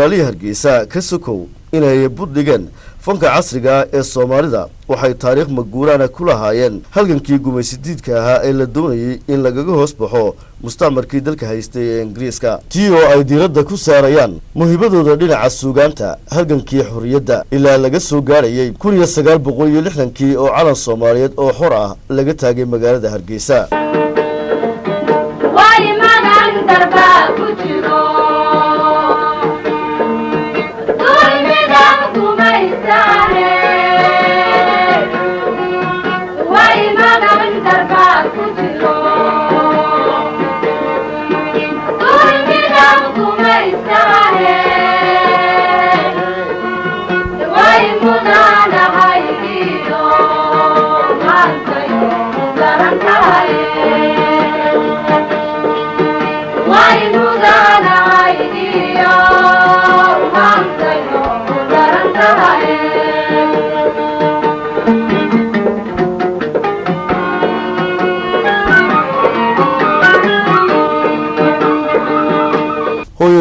walaalihii Hargeysa ka sokow inay buddigan fanka casriga ee Soomaalida waxay taariikh maguurana ku lahaayeen halgankii gumaysidiidka ahaa ee la doonayay in lagaga hoos baxo mustacmarkii dalka haystay ee Ingiriiska tiyo ay diiradda ku saarayaan muhiibadooda dhinaca suugaanta halgankii xorriyadda ilaa laga soo gaarayay 1960kii oo calan Soomaaliyeed oo xor ah laga taagay magaalada Hargeysa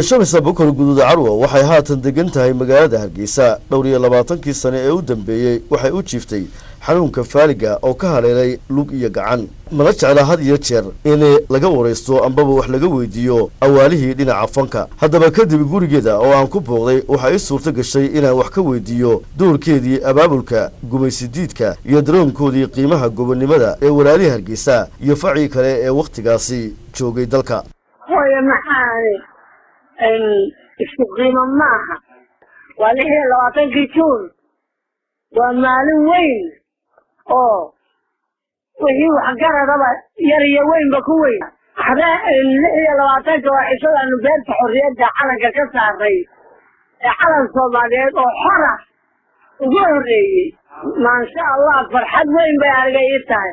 Shamis Abukar Guduud Carwo waxay haatan degan tahay magaalada Hargeysa dhowr iyo 20kii sano ee u dambeeyay waxay u jiiftay xanuunka faaliga oo ka haleelay lug iyo gacan mana jecla had iyo jeer in laga wareysto ambaba wax laga weydiiyo awaalihii dhinaca fanka haddaba kadib gurigeeda oo aan ku booqday waxa ay suurto gashay inaan wax ka weydiiyo doorkeedii abaabulka gumaysidiidka iyo daroonkoodii qiimaha gobonimada ee walaalihii Hargeysa iyo facii kale ee waqtigaasi joogay dalka استقيم معها وليه لو أتنكيشون ومالين وين وهي وحقارها طبعا يري وين بكوين هذا اللي لو أتنك وحشون أنه بيرت حرية حلقة كسر الرئيس حلقة صوماليات وحرة وقهري ما شاء الله فرحت وين بيارجيتها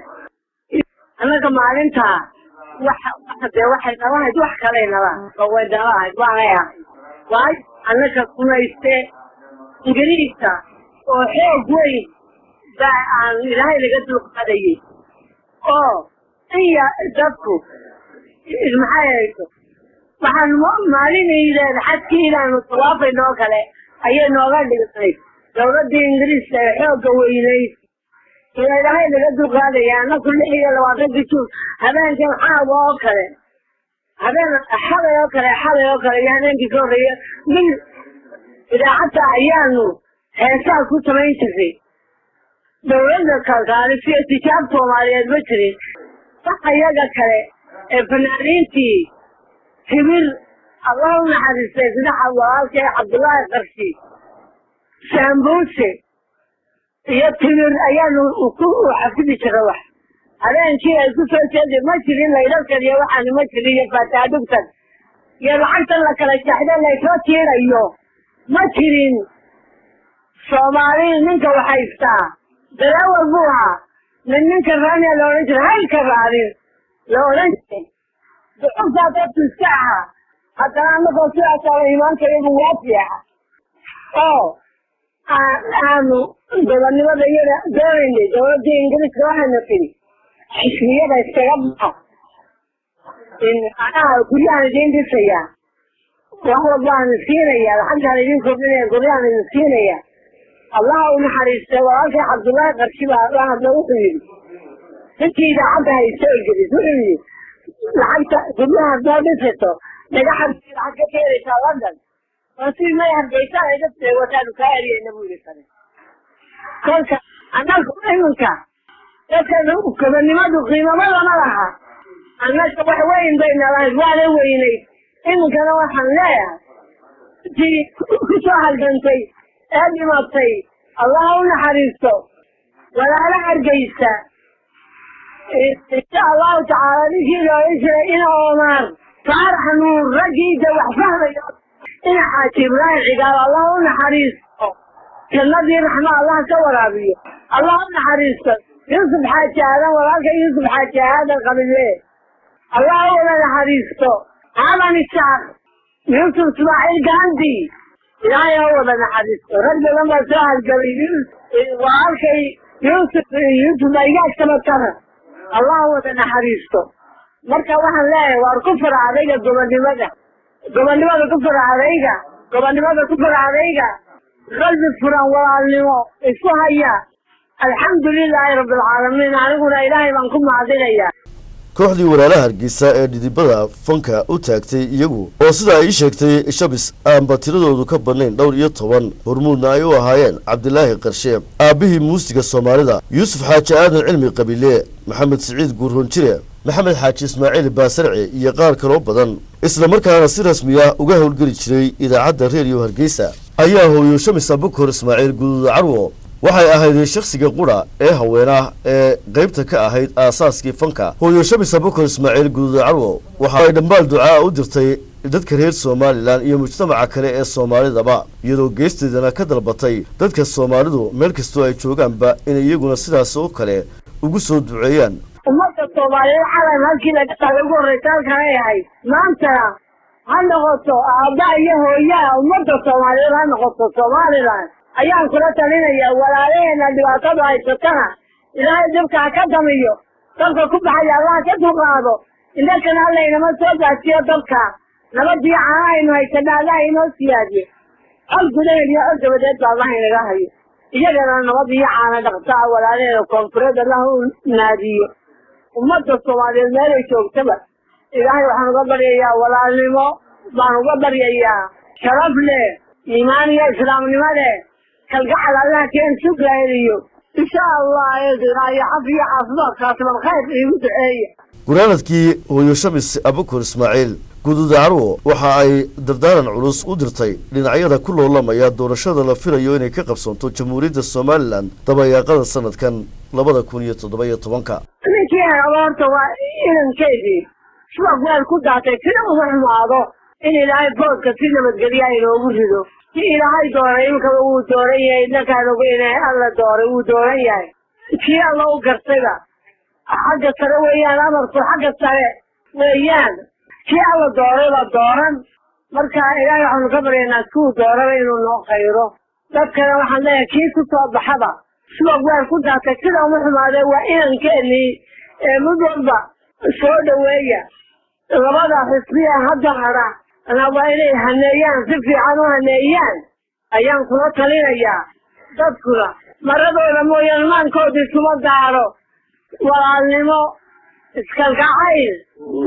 أنا كمالينتها واحد علينا هو دواء واحد واي أنا كنا يستي إنجليزا وحيد وين ده عن الهاي اللي قد لقطيه هي دكتور المحايا وحن مالين إذا حد كذا نطواف النوكلة أي نوكل اللي قصير لو رد إنجليز حيد وينيس إذا هاي اللي قد لقطيه يعني كل شيء لو أعطيك تشوف هذا كان حاجة وكله هذا حاجة وكله يعني أنت كورية من إذا حتى أيامه هيسا كنت ما يشوفي دولنا كان في استشاب توماري البشري صح يجا كله فنانينتي كبير اللهم حدث سيدنا عبد الله القرشي شامبوسي يبتلوا الأيام وحفظي شروح هذا شيء يكون شيء ما ترين لا يذكر يا واحد ما ترين يفتح دكتور يا لحنت لك الشهادة لا يفكر أيوه ما ترين سومالي منك وحيفتا دلوا بوها منك الراني لو رجل هاي كراري لو رجل بحفظة الساعة حتى أنا بصير على إيمان كريم وافيا أنا دولني ما بيجي دولني دولتي إنجليز راح نفسي حسية بستغرب إن أنا كلنا جيندي سيا وهو بان سينيا الحمد لله ينكر مني كلنا سينيا الله ونحرس وأخي عبد الله قرشبا الله نوصل تكي إذا عندها يسوي تقولي لحتى كلها بنفسه نجحت في حاجة كثيرة في لندن وفي ما يهرجيسا يجب وكانوا كاري إنه يسني كل أنا كمنك لكن كمان ما دخينا ما لها أنا صباح وين بين الأجوال ويني إنك أنا واحد لا في كسوها الجنتي هذه ما تي الله نحرسه ولا لا هرجيسا إن شاء الله تعالى نجي له إلى عمر فارح نور رجيد وحفظه إن حاتم رايح قال الله نحرسه كالذي رحمه الله كور أبيه الله نحرسه يوسف حاجة هذا وراك يوسف حاجة هذا قبل ليه الله ولا نحرسه هذا الشعب يوسف اسماعيل غاندي لا هو ولا نحرسه رجل لما ساعد قبل وعارك يوسف ما يجاش كما الله ولا نحرسه مركا واحد لا واركفر عليك قبل لماذا كفر عليك gobonnimada ku farcadayga qalbi furan walaalnimo isku haya alxamdulilaahi rabbil caalamiin aniguna ilaahay baan ku mahadinayaa kooxdii walaalaha Hargeysa ee dhidibada fanka u taagtay iyagu oo sida ay sheegtay Shabis aanba tiradoodu ka badnayn dhowr iyo 10 hormuudna ay u ahaayeen Cabdilaahi Qarshe aabihii muusiga Soomaalida Yuusuf Xaaji Aadan Cilmi Qabile Maxamed Saciid Guurhoonjire Maxamed Xaaji Ismaaciil Baasarci iyo qaar kale oo badan isla markaana si rasmi ah uga howlgeli jiray idaacadda Radio Hargeysa ayaa hooyo Shamis Abukar Ismaaciil Guduud Carwo waxay ahayd shakhsiga qura ee haweenah ee qaybta ka ahayd aasaaskii fanka hooyo Shamis Abukar Ismaaciil Guduud Carwo waxa ay dhambaal ducaa u dirtay dadka reer Soomaaliland iyo mujtamaca kale ee Soomaalidaba iyadoo geesteedana ka dalbatay dadka Soomaalidu meel kastoo ay joogaanba in iyaguna sidaas oo kale ugu soo duceeyaan ummadda Soomaaliyeed calan halkii laga qaaday ugu horreysay halkan ay ahayd maanta ha noqoto aabba iyo hooyaa ummadda Soomaaliyeed ha noqoto Somaliland ayaan kula talinayaa walaalaheena dhibaatada haysatana ilaahay dhibka ka damiyo dalka ku baxaya Allah ka duqaado innakana Allah inama soo gaarsiiyo dalka nabadii caanaynu haysanaa Allah inoo siyaadiyo hal gudaheed iyo hal dabadeed baa Allah inaga hayo iyagana nabadii caana dhaqtaa walaalaheena koonfureed Allah u naadiyo ummadda Soomaaliyeed meel ay joogtaba ilaahay waxaan uga baryayaa walaalnimo baan uga baryayaa sharaf leh iimaan iyo islaamnimo leh kalgacal Allah keen sugaariyo insha Allah ayadina xafiya caafimaad kaasban khayr igu duceeya guraanadkii hooyo Shamis Abukar Ismaaciil Guduud Carwo waxa ay dardaaran culus u dirtay dhinacyada ku loolamaya doorashada la filayo inay ka qabsanto Jamhuuriyadda Soomaaliland dabayaaqada sanadkan 2017 ninkii aroorta waa inankeedii suuq ku daatay sida uu xumaado in ilaahay boodka si nabadgelyo inoogu rido si ilaahay dooray imka uu dooran yahay dadkaan ugu inay alla dooray uu dooran yahay kii alla u gartayba xagga sare weeyaan amarku xagga sare weeyaan kii alla dooray la dooran marka ilaahay waxaanu ka baryaynaa kuu dooraba inuu noo khayro dadkana waxaan leeyahay kii ku soo baxaba suuq ku daatay sida uu xumaado waa inankeenii mid walba soo dhaweeya labada xisbiya hadda hara أنا وإلي هنيان سفي عنو هنيان أيام كنا تلينيا تذكرا مرضو لمو يلمان كودي سمو دارو وعلمو اسكالك عايل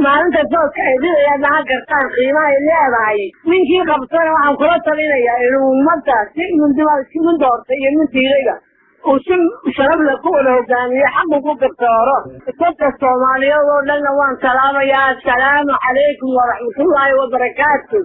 ما أنت توك عيدين يا نها كرتان قيمة اللي أبعي من كي قبطان وعن كنا تلينيا إنو ممتا سيء من دماغ سيء من دور سيء من تيريا وسم شرب لكوله كان يحبه كالتوارو التوكة الصومالية ولنا وان سلام يا السلام عليكم ورحمة الله وبركاته